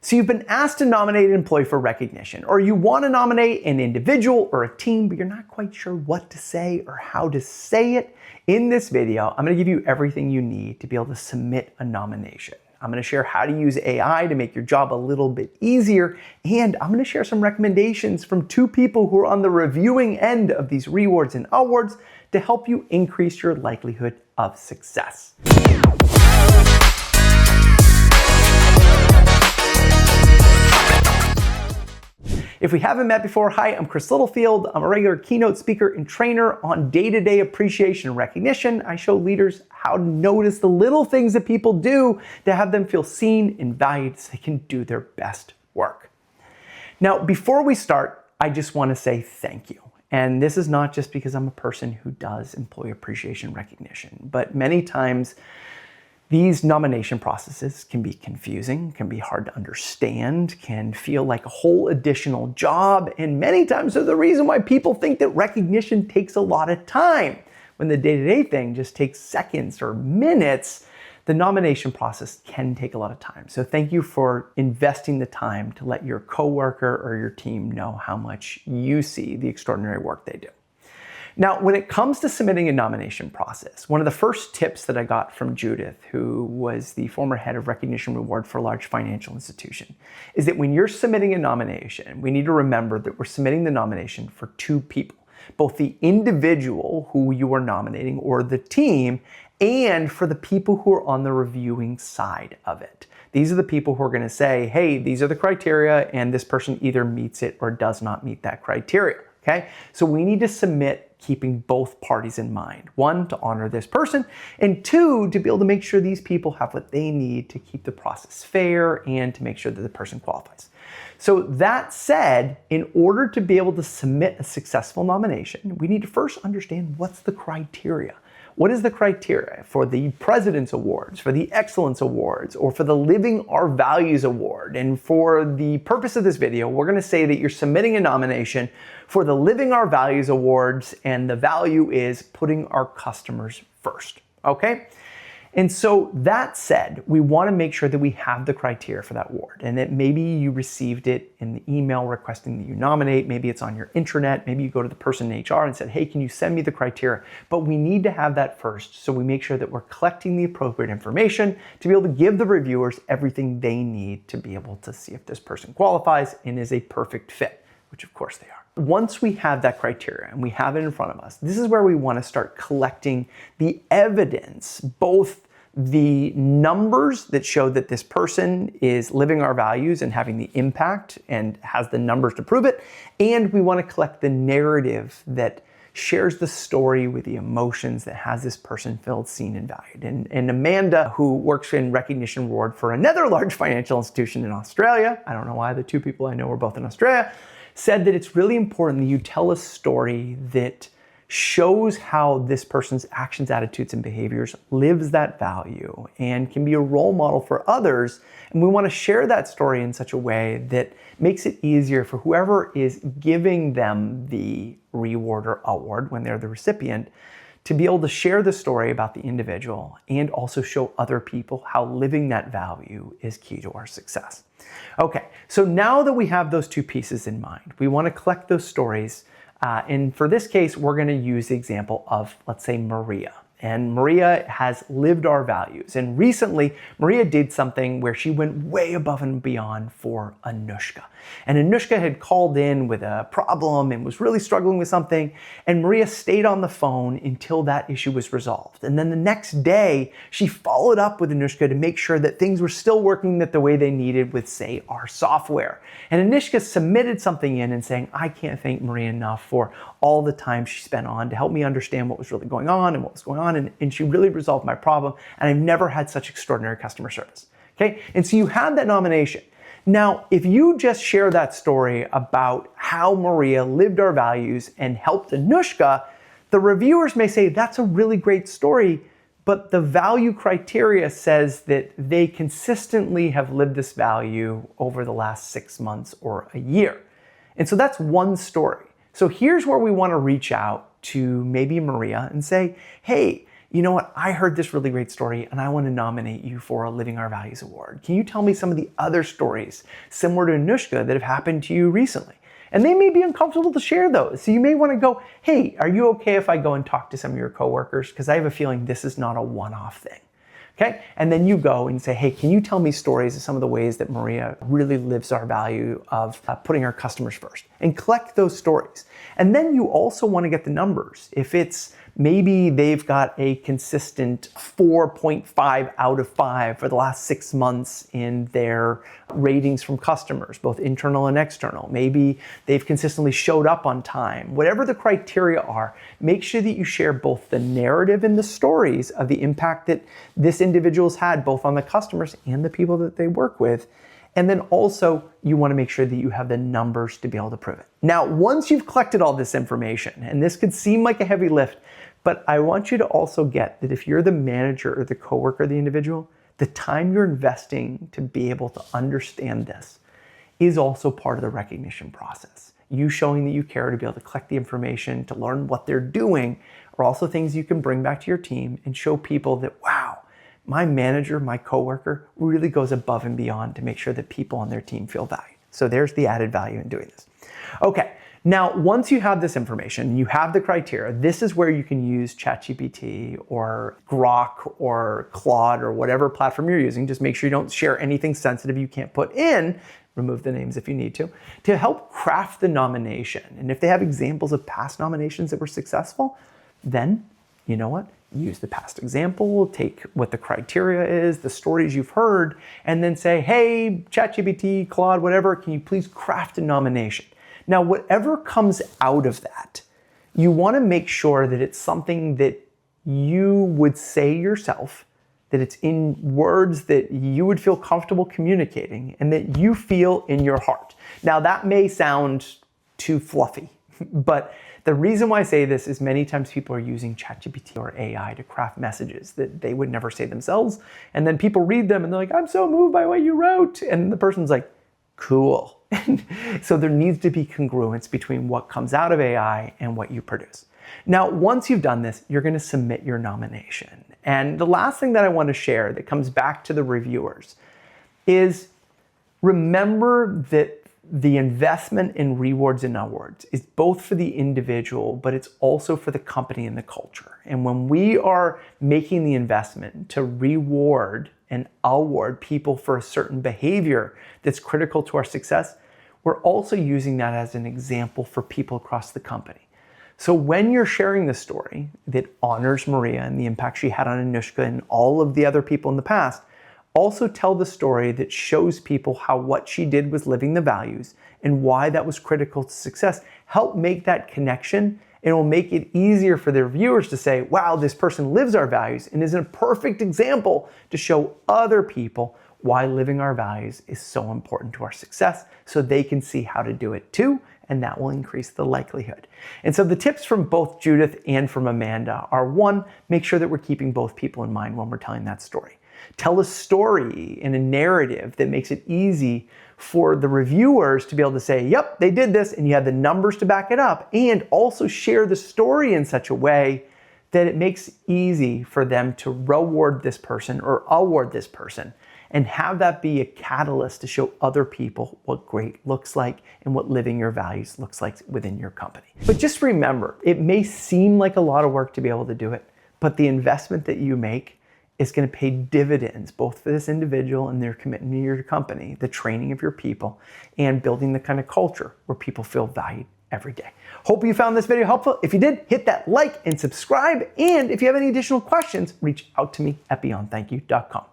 So you've been asked to nominate an employee for recognition, or you want to nominate an individual or a team, but you're not quite sure what to say or how to say it. In this video, I'm going to give you everything you need to be able to submit a nomination. I'm going to share how to use AI to make your job a little bit easier, and I'm going to share some recommendations from two people who are on the reviewing end of these rewards and awards to help you increase your likelihood of success. If we haven't met before, hi, I'm Chris Littlefield. I'm a regular keynote speaker and trainer on day-to-day appreciation and recognition. I show leaders how to notice the little things that people do to have them feel seen and valued so they can do their best work. Now, before we start, I just want to say thank you. And this is not just because I'm a person who does employee appreciation recognition, but many times these nomination processes can be confusing, can be hard to understand, can feel like a whole additional job, and many times are the reason why people think that recognition takes a lot of time. When the day-to-day thing just takes seconds or minutes, the nomination process can take a lot of time. So thank you for investing the time to let your coworker or your team know how much you see the extraordinary work they do. Now, when it comes to submitting a nomination process, one of the first tips that I got from Judith, who was the former head of recognition reward for a large financial institution, is that when you're submitting a nomination, we need to remember that we're submitting the nomination for two people, both the individual who you are nominating or the team, and for the people who are on the reviewing side of it. These are the people who are going to say, hey, these are the criteria, and this person either meets it or does not meet that criteria. Okay? So we need to submit keeping both parties in mind. One, to honor this person, and two, to be able to make sure these people have what they need to keep the process fair and to make sure that the person qualifies. So that said, in order to be able to submit a successful nomination, we need to first understand what's the criteria. What is the criteria for the President's Awards, for the Excellence Awards, or for the Living Our Values Award? And for the purpose of this video, we're going to say that you're submitting a nomination for the Living Our Values Awards, and the value is putting our customers first, okay? And so that said, we want to make sure that we have the criteria for that award, and that maybe you received it in the email requesting that you nominate, maybe it's on your intranet, maybe you go to the person in HR and said, hey, can you send me the criteria? But we need to have that first, so we make sure that we're collecting the appropriate information to be able to give the reviewers everything they need to be able to see if this person qualifies and is a perfect fit, which of course they are. Once we have that criteria and we have it in front of us, this is where we want to start collecting the evidence, both the numbers that show that this person is living our values and having the impact and has the numbers to prove it, and we want to collect the narrative that shares the story with the emotions that has this person felt seen and valued. And Amanda, who works in recognition reward for another large financial institution in Australia, I don't know why the two people I know are both in Australia, said that it's really important that you tell a story that shows how this person's actions, attitudes, and behaviors lives that value and can be a role model for others. And we want to share that story in such a way that makes it easier for whoever is giving them the reward or award when they're the recipient to be able to share the story about the individual and also show other people how living that value is key to our success. Okay, so now that we have those two pieces in mind, we want to collect those stories. And for this case, we're going to use the example of, let's say, Maria. And Maria has lived our values. And recently, Maria did something where she went way above and beyond for Anushka. And Anushka had called in with a problem and was really struggling with something. And Maria stayed on the phone until that issue was resolved. And then the next day, she followed up with Anushka to make sure that things were still working the way they needed with, say, our software. And Anushka submitted something in and saying, I can't thank Maria enough for all the time she spent on to help me understand what was really going on and what was going on. And she really resolved my problem. And I've never had such extraordinary customer service. Okay? And so you had that nomination. Now, if you just share that story about how Maria lived our values and helped Anushka, the reviewers may say, that's a really great story, but the value criteria says that they consistently have lived this value over the last 6 months or a year. And so that's one story. So here's where we want to reach out to maybe Maria and say, hey, you know what, I heard this really great story and I want to nominate you for a Living Our Values Award. Can you tell me some of the other stories similar to Anushka that have happened to you recently? And they may be uncomfortable to share those. So you may want to go, hey, are you okay if I go and talk to some of your coworkers? Because I have a feeling this is not a one-off thing. Okay? And then you go and say, hey, can you tell me stories of some of the ways that Maria really lives our value of putting our customers first? And collect those stories. And then you also want to get the numbers. If it's maybe they've got a consistent 4.5 out of 5 for the last 6 months in their ratings from customers, both internal and external. Maybe they've consistently showed up on time. Whatever the criteria are, make sure that you share both the narrative and the stories of the impact that this individual's had both on the customers and the people that they work with. And then also, you want to make sure that you have the numbers to be able to prove it. Now, once you've collected all this information, and this could seem like a heavy lift, but I want you to also get that if you're the manager or the coworker, the individual, the time you're investing to be able to understand this is also part of the recognition process. You showing that you care to be able to collect the information, to learn what they're doing, are also things you can bring back to your team and show people that, wow, my manager, my coworker really goes above and beyond to make sure that people on their team feel valued. So there's the added value in doing this. Okay, now once you have this information, you have the criteria, this is where you can use ChatGPT or Grok or Claude or whatever platform you're using. Just make sure you don't share anything sensitive you can't put in, remove the names if you need to help craft the nomination. And if they have examples of past nominations that were successful, then you know what? Use the past example, take what the criteria is, the stories you've heard, and then say, hey, ChatGPT, Claude, whatever, can you please craft a nomination? Now, whatever comes out of that, you want to make sure that it's something that you would say yourself, that it's in words that you would feel comfortable communicating and that you feel in your heart. Now, that may sound too fluffy, but the reason why I say this is many times people are using ChatGPT or AI to craft messages that they would never say themselves. And then people read them and they're like, I'm so moved by what you wrote. And the person's like, cool. So there needs to be congruence between what comes out of AI and what you produce. Now, once you've done this, you're going to submit your nomination. And the last thing that I want to share that comes back to the reviewers is remember that the investment in rewards and awards is both for the individual, but it's also for the company and the culture. And when we are making the investment to reward and award people for a certain behavior that's critical to our success, we're also using that as an example for people across the company. So when you're sharing the story that honors Maria and the impact she had on Anushka and all of the other people in the past, also tell the story that shows people how what she did was living the values and why that was critical to success. Help make that connection, and it will make it easier for their viewers to say, wow, this person lives our values and is a perfect example to show other people why living our values is so important to our success, so they can see how to do it too, and that will increase the likelihood. And so the tips from both Judith and from Amanda are, one, make sure that we're keeping both people in mind when we're telling that story. Tell a story in a narrative that makes it easy for the reviewers to be able to say, yep, they did this, and you have the numbers to back it up, and also share the story in such a way that it makes easy for them to reward this person or award this person, and have that be a catalyst to show other people what great looks like and what living your values looks like within your company. But just remember, it may seem like a lot of work to be able to do it, but the investment that you make is going to pay dividends, both for this individual and their commitment to your company, the training of your people, and building the kind of culture where people feel valued every day. Hope you found this video helpful. If you did, hit that like and subscribe. And if you have any additional questions, reach out to me at beyondthankyou.com.